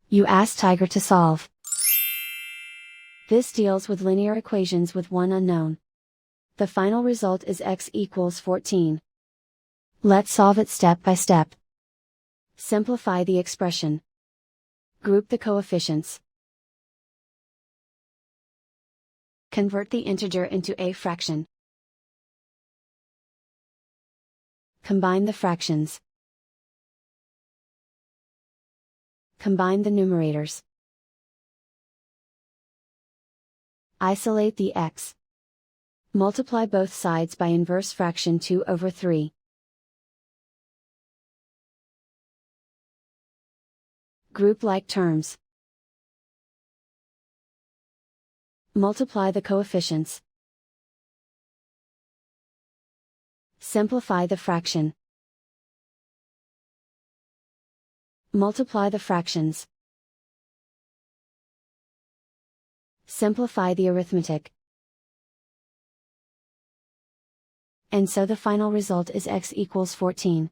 You ask Tiger to solve. This deals with linear equations with one unknown. The final result is x equals 14. Let's solve it step by step. Simplify the expression. Group the coefficients. Convert the integer into a fraction. Combine the fractions. Combine the numerators. Isolate the x. Multiply both sides by inverse fraction 2/3. Group like terms. Multiply the coefficients. Simplify the fraction. Multiply the fractions. Simplify the arithmetic. And so the final result is x equals 14.